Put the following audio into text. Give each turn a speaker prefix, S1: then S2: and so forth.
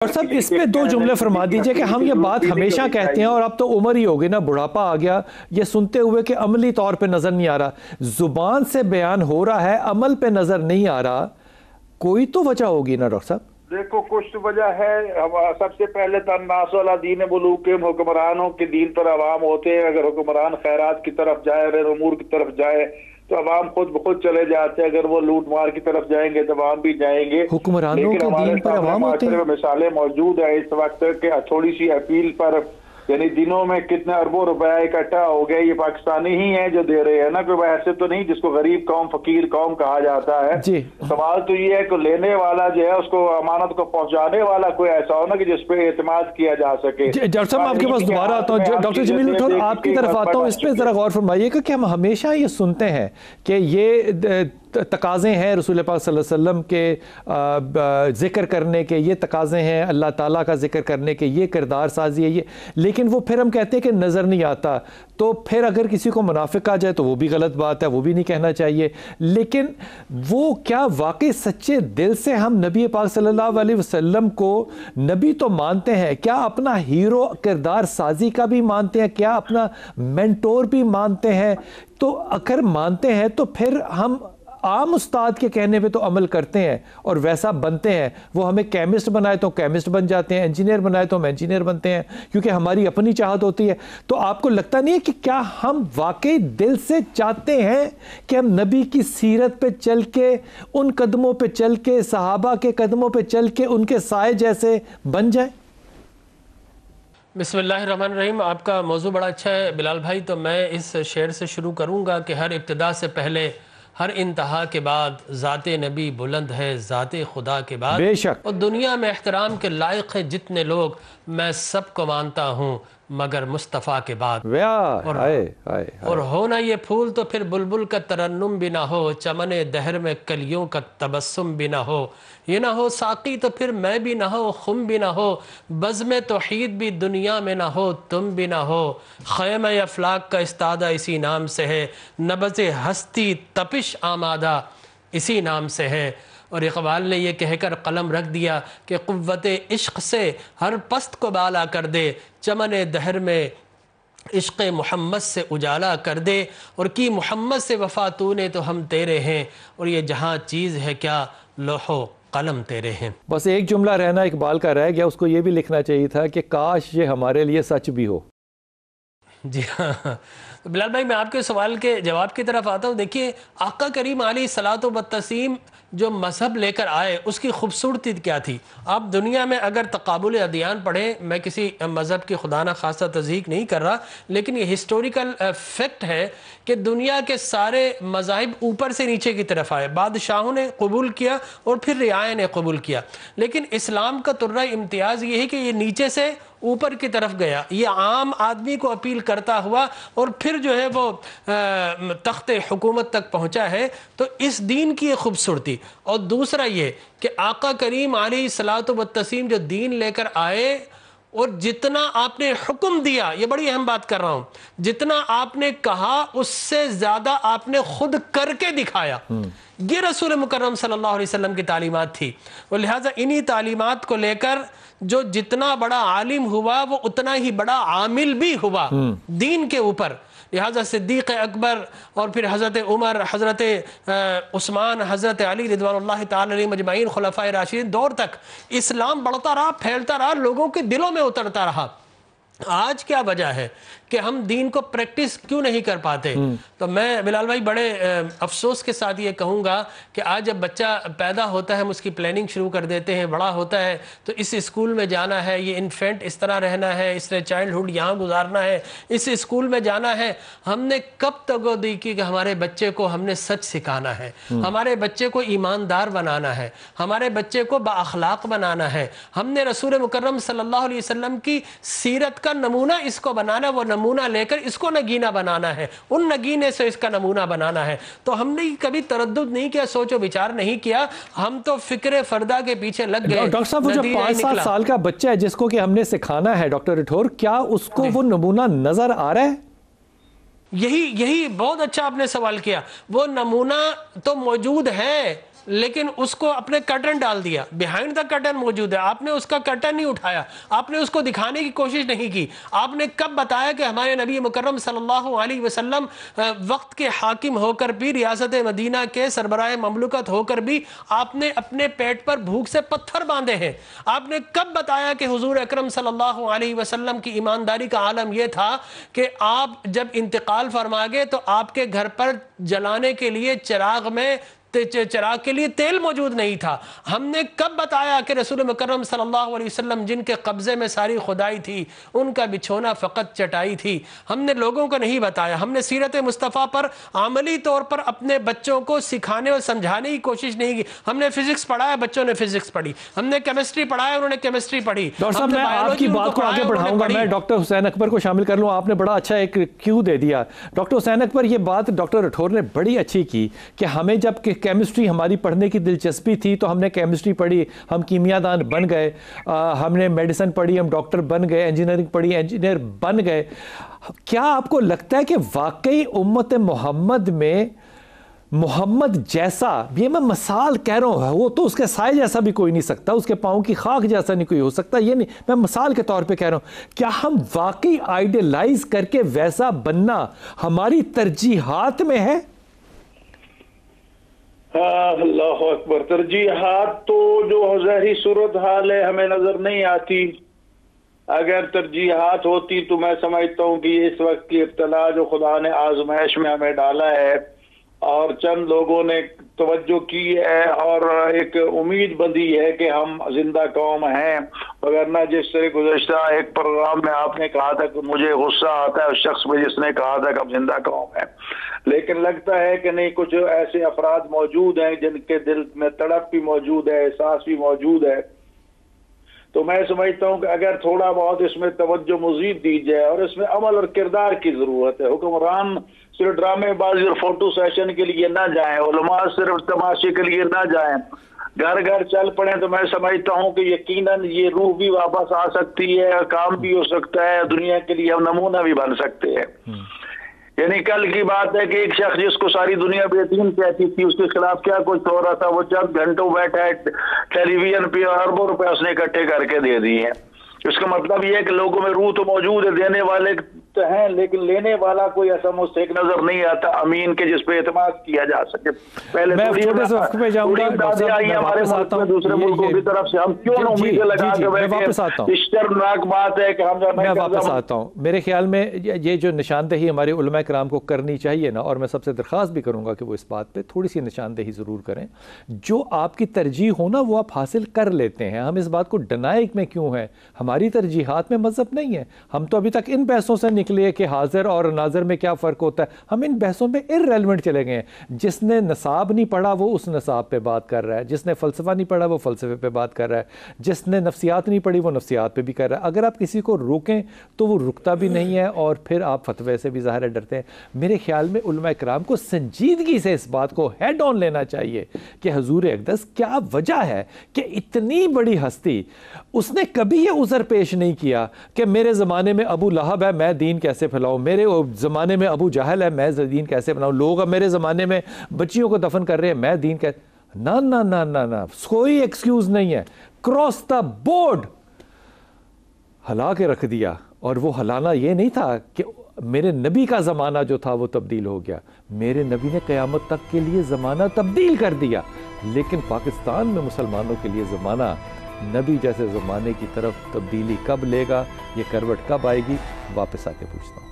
S1: اور سب اس پہ دو جملے فرما دیجئے کہ ہم یہ بات ہمیشہ کہتے ہیں اور اب تو عمر ہی ہو گئی نا، بڑھاپا آ گیا یہ سنتے ہوئے کہ عملی طور پہ نظر نہیں آ رہا، زبان سے بیان ہو رہا ہے، عمل پہ نظر نہیں آ رہا، کوئی تو وجہ ہوگی نا ڈاکٹر صاحب؟
S2: دیکھو کچھ وجہ ہے۔ سب سے پہلے تو الناس علی دین ملوکہم، حکمرانوں کے دین پر عوام ہوتے ہیں۔ اگر حکمران خیرات کی طرف جائے، امور کی طرف جائے تو عوام خود بخود چلے جاتے ہیں۔ اگر وہ لوٹ مار کی طرف جائیں گے تو عوام بھی جائیں گے۔
S1: حکمرانوں کے دین پر عوام ہوتے ہیں؟
S2: مثالیں موجود ہیں اس وقت کہ تھوڑی سی اپیل پر یعنی دنوں میں کتنے اربوں روپے اکٹھا ہو گئے، یہ پاکستانی ہی ہیں جو دے رہے ہیں نا، کوئی ایسے تو نہیں جس کو غریب قوم فقیر قوم کہا جاتا ہے۔
S1: جی
S2: سوال تو یہ ہے کہ لینے والا جو ہے اس کو امانت کو پہنچانے والا کوئی ایسا ہو نا کہ جس پہ اعتماد کیا جا سکے۔
S1: ڈاکٹر صاحب آپ کے پاس دوبارہ آتا ہوں، ڈاکٹر جمیل ٹھور آپ کی طرف آتا ہوں، اس پہ ذرا غور فرمائیے کہ ہم ہمیشہ یہ سنتے ہیں کہ یہ تقاضے ہیں رسول پاک صلی اللہ علیہ وسلم کے ذکر کرنے کے، یہ تقاضے ہیں اللہ تعالیٰ کا ذکر کرنے کے، یہ کردار سازی ہے یہ، لیکن وہ پھر ہم کہتے ہیں کہ نظر نہیں آتا، تو پھر اگر کسی کو منافق آ جائے تو وہ بھی غلط بات ہے، وہ بھی نہیں کہنا چاہیے، لیکن وہ کیا واقعی سچے دل سے ہم نبی پاک صلی اللہ علیہ وسلم کو نبی تو مانتے ہیں، کیا اپنا ہیرو کردار سازی کا بھی مانتے ہیں، کیا اپنا مینٹور بھی مانتے ہیں؟ تو اگر مانتے ہیں تو پھر ہم عام استاد کے کہنے پہ تو عمل کرتے ہیں اور ویسا بنتے ہیں، وہ ہمیں کیمسٹ بنائے تو کیمسٹ بن جاتے ہیں، انجینئر بنائے تو ہم انجینئر بنتے ہیں، کیونکہ ہماری اپنی چاہت ہوتی ہے۔ تو آپ کو لگتا نہیں ہے کہ کیا ہم واقعی دل سے چاہتے ہیں کہ ہم نبی کی سیرت پہ چل کے، ان قدموں پہ چل کے، صحابہ کے قدموں پہ چل کے ان کے سائے جیسے بن جائیں؟
S3: بسم اللہ الرحمن الرحیم۔ آپ کا موضوع بڑا اچھا ہے بلال بھائی، تو میں اس شعر سے شروع کروں گا کہ ہر ابتدا سے پہلے ہر انتہا کے بعد ذات نبی بلند ہے ذات خدا کے بعد،
S1: بے شک،
S3: اور دنیا میں احترام کے لائق ہیں جتنے لوگ، میں سب کو مانتا ہوں مگر مصطفیٰ کے بعد۔ اور ہونا یہ پھول تو پھر بلبل کا ترنم بھی نہ ہو، چمن دہر میں کلیوں کا تبسم بھی نہ ہو، یہ نہ ہو ساقی تو پھر میں بھی نہ ہو، خم بھی نہ ہو، بزم توحید بھی دنیا میں نہ ہو، تم بھی نہ ہو، خیمہ افلاک کا استادہ اسی نام سے ہے، نبض ہستی تپش آمادہ اسی نام سے ہے۔ اور اقبال نے یہ کہہ کر قلم رکھ دیا کہ قوت عشق سے ہر پست کو بالا کر دے، چمن دہر میں عشق محمد سے اجالا کر دے، اور کی محمد سے وفا تو نے تو ہم تیرے ہیں، اور یہ جہاں چیز ہے کیا لوح و قلم تیرے ہیں۔
S1: بس ایک جملہ رہنا اقبال کا رہ گیا، اس کو یہ بھی لکھنا چاہیے تھا کہ کاش یہ ہمارے لیے سچ بھی ہو۔
S3: جی ہاں بلال بھائی، میں آپ کے سوال کے جواب کی طرف آتا ہوں۔ دیکھیے آقا کریم علیہ الصلوۃ والتسلیم جو مذہب لے کر آئے اس کی خوبصورتی کیا تھی؟ آپ دنیا میں اگر تقابل ادیان پڑھیں، میں کسی مذہب کی خدا نہ خواستہ تضحیق نہیں کر رہا، لیکن یہ ہسٹوریکل فیکٹ ہے کہ دنیا کے سارے مذاہب اوپر سے نیچے کی طرف آئے، بادشاہوں نے قبول کیا اور پھر رعایا نے قبول کیا، لیکن اسلام کا طرہ امتیاز یہ ہے کہ یہ نیچے سے اوپر کی طرف گیا، یہ عام آدمی کو اپیل کرتا ہوا اور پھر جو ہے وہ تخت حکومت تک پہنچا ہے۔ تو اس دین کی یہ خوبصورتی، اور دوسرا یہ کہ آقا کریم علیہ الصلوۃ والتسلیم جو دین لے کر آئے اور جتنا آپ نے حکم دیا، یہ بڑی اہم بات کر رہا ہوں، جتنا آپ نے کہا اس سے زیادہ آپ نے خود کر کے دکھایا۔ یہ رسول مکرم صلی اللہ علیہ وسلم کی تعلیمات تھی، اور لہٰذا انہی تعلیمات کو لے کر جو جتنا بڑا عالم ہوا وہ اتنا ہی بڑا عامل بھی ہوا دین کے اوپر۔ لہٰذا صدیق اکبر اور پھر حضرت عمر، حضرت عثمان، حضرت علی رضوان اللہ تعالی علیہ مجمعین خلفائے راشدین دور تک اسلام بڑھتا رہا، پھیلتا رہا، لوگوں کے دلوں میں اترتا رہا۔ آج کیا وجہ ہے کہ ہم دین کو پریکٹس کیوں نہیں کر پاتے؟ تو میں بلال بھائی بڑے افسوس کے ساتھ یہ کہوں گا کہ آج جب بچہ پیدا ہوتا ہے ہم اس کی پلاننگ شروع کر دیتے ہیں، بڑا ہوتا ہے تو اس اسکول میں جانا ہے، یہ انفینٹ اس طرح رہنا ہے، اس نے چائلڈہڈ یہاں گزارنا ہے، اس اسکول میں جانا ہے۔ ہم نے کب تگودی کی کہ ہمارے بچے کو ہم نے سچ سکھانا ہے، ہمارے بچے کو ایماندار بنانا ہے، ہمارے بچے کو بااخلاق بنانا ہے، ہم نے رسول مکرم صلی اللہ علیہ وسلم کی سیرت کا نمونہ اس کو بنانا ہے، وہ نمونہ لے کر اس کو نگینہ بنانا ہے، ان نگینے سے اس کا نمونہ بنانا ہے۔ تو ہم نے کبھی تردد نہیں کیا، سوچ و بچار نہیں کیا، ہم تو فکر فردہ کے پیچھے لگ گئے۔
S1: ڈاکٹر صاحب وہ جو 5-7 سال کا بچہ ہے جس کو کہ ہم نے سکھانا ہے ڈاکٹر رٹھور، کیا اس کو وہ نمونہ نظر آ رہا ہے؟
S3: یہی بہت اچھا آپ نے سوال کیا، وہ نمونہ تو موجود ہے لیکن اس کو اپنے کرٹن ڈال دیا، بیہائنڈ دا کرٹن موجود ہے، آپ نے اس کا کرٹن نہیں اٹھایا، آپ نے اس کو دکھانے کی کوشش نہیں کی۔ آپ نے کب بتایا کہ ہمارے نبی مکرم صلی اللہ علیہ وسلم وقت کے حاکم ہو کر بھی، ریاست مدینہ کے سربراہ مملکت ہو کر بھی آپ نے اپنے پیٹ پر بھوک سے پتھر باندھے ہیں؟ آپ نے کب بتایا کہ حضور اکرم صلی اللہ علیہ وسلم کی ایمانداری کا عالم یہ تھا کہ آپ جب انتقال فرما گئے تو آپ کے گھر پر جلانے کے لیے چراغ کے لیے تیل موجود نہیں تھا؟ ہم نے کب بتایا کہ رسول مکرم صلی اللہ علیہ وسلم جن کے قبضے میں ساری خدائی تھی ان کا بچھونا فقط چٹائی تھی؟ ہم نے لوگوں کو نہیں بتایا۔ ہم نے سیرت مصطفیٰ پر عملی طور پر اپنے بچوں کو سکھانے اور سمجھانے کی کوشش نہیں کی۔ ہم نے فزکس پڑھایا، بچوں نے فزکس پڑھی، ہم نے کیمسٹری پڑھایا، انہوں نے کیمسٹری پڑھی۔
S1: ڈاکٹر صاحب میں آپ کی بات کو آگے بڑھاؤں گا، میں ڈاکٹر حسین اکبر کو شامل کر لوں، آپ نے بڑا اچھا ایک کیو دے دیا۔ ڈاکٹر حسین اکبر، یہ بات ڈاکٹر رٹھور نے بڑی اچھی کی کہ ہمیں جب کہ کیمسٹری ہماری پڑھنے کی دلچسپی تھی تو ہم نے کیمسٹری پڑھی، ہم کیمیاء دان بن گئے، ہم نے میڈیسن پڑھی، ہم ڈاکٹر بن گئے، انجینئرنگ پڑھی، انجینئر بن گئے۔ کیا آپ کو لگتا ہے کہ واقعی امت محمد میں محمد جیسا، یہ میں مثال کہہ رہا ہوں، وہ تو اس کے سائے جیسا بھی کوئی نہیں سکتا، اس کے پاؤں کی خاک جیسا نہیں کوئی ہو سکتا، یہ نہیں، میں مثال کے طور پہ کہہ رہا ہوں، کیا ہم واقعی آئیڈیلائز کر کے ویسا بننا ہماری ترجیحات میں ہے؟
S2: اللہ اکبر، ترجیحات تو جو ظاہری صورتحال ہے ہمیں نظر نہیں آتی۔ اگر ترجیحات ہوتی تو میں سمجھتا ہوں کہ اس وقت کی ابتلا جو خدا نے آزمائش میں ہمیں ڈالا ہے اور چند لوگوں نے توجہ کی ہے اور ایک امید بندی ہے کہ ہم زندہ قوم ہیں، وگرنہ جس طرح گزشتہ ایک پروگرام میں آپ نے کہا تھا کہ مجھے غصہ آتا ہے اس شخص پہ جس نے کہا تھا کہ ہم زندہ قوم ہیں، لیکن لگتا ہے کہ نہیں، کچھ ایسے افراد موجود ہیں جن کے دل میں تڑپ بھی موجود ہے، احساس بھی موجود ہے۔ تو میں سمجھتا ہوں کہ اگر تھوڑا بہت اس میں توجہ مزید دی جائے اور اس میں عمل اور کردار کی ضرورت ہے۔ حکمران صرف ڈرامے بازی اور فوٹو سیشن کے لیے نہ جائیں، علماء صرف تماشے کے لیے نہ جائیں، گھر گھر چل پڑیں، تو میں سمجھتا ہوں کہ یقیناً یہ روح بھی واپس آ سکتی ہے، کام بھی ہو سکتا ہے، دنیا کے لیے ہم نمونہ بھی بن سکتے ہیں۔ یعنی کل کی بات ہے کہ ایک شخص جس کو ساری دنیا بے یتیم کہتی تھی، اس کے خلاف کیا کچھ ہو رہا تھا، وہ چند گھنٹوں بیٹھا ہے ٹیلی ویژن پہ، اربوں روپے اس نے اکٹھے کر کے دے دی ہیں۔ اس کا مطلب یہ ہے کہ لوگوں میں روح تو موجود ہے، دینے والے تو ہیں، لیکن لینے والا کوئی ایسا مستحق نظر نہیں آتا امین کے جس پہ اعتماد کیا جا سکے۔ پہلے
S1: میں چھوٹے سے وقت پہ جاؤں گا،
S2: ہمارے ملک میں دوسرے ملکوں کی طرف سے ہم کیوں نہ امیدیں لگا کے بیٹھے؟ شرمناک بات ہے کہ ہم
S1: میں واپس آتا ہوں۔ میرے خیال میں یہ جو نشاندہی ہمارے علماء کرام کو کرنی چاہیے نا، اور میں سب سے درخواست بھی کروں گا کہ وہ اس بات پہ تھوڑی سی نشاندہی ضرور کریں، جو آپ کی ترجیح ہو نا وہ آپ حاصل کر لیتے ہیں۔ ہم اس بات کو ڈنائی میں کیوں ہیں؟ ہماری ترجیحات میں مذہب نہیں ہے۔ ہم تو ابھی تک ان بحثوں سے نکلے کہ حاضر اور ناظر میں کیا فرق ہوتا ہے، ہم ان بحثوں میں irrelevant چلے گئے ہیں۔ جس نے نصاب نہیں پڑھا وہ اس نصاب پہ بات کر رہا ہے، جس نے فلسفہ نہیں پڑھا وہ فلسفے پہ بات کر رہا ہے، جس نے نفسیات نہیں پڑھی وہ نفسیات پہ بھی کر رہا ہے۔ اگر آپ کسی کو روکیں تو وہ رکتا بھی نہیں ہے، اور پھر آپ فتوے سے بھی ظاہر ڈرتے ہیں۔ میرے خیال میں علماء کرام کو سنجیدگی سے اس بات کو ہیڈ آن لینا چاہیے کہ حضور اقدس کیا وجہ ہے کہ اتنی بڑی ہستی، اس نے کبھی یہ عذر پیش نہیں کیا کہ میرے زمانے میں ابو لہب ہے، میں دین کیسے پھیلاؤں، میرے زمانے میں ابو جہل ہے، میں دین کیسے بناؤں، لوگ اب میرے زمانے میں بچیوں کو دفن کر رہے ہیں، میں دین کیسے، نہ نہ نہ نہ نہ، کوئی ایکسکیوز نہیں ہے۔ کراس دا بورڈ ہلا کے رکھ دیا، اور وہ ہلانا یہ نہیں تھا کہ میرے نبی کا زمانہ جو تھا وہ تبدیل ہو گیا، میرے نبی نے قیامت تک کے لیے زمانہ تبدیل کر دیا، لیکن پاکستان میں مسلمانوں کے لیے زمانہ نبی جیسے زمانے کی طرف تبدیلی کب لے گا، یہ کروٹ کب آئے گی، واپس آ کے پوچھتا ہوں۔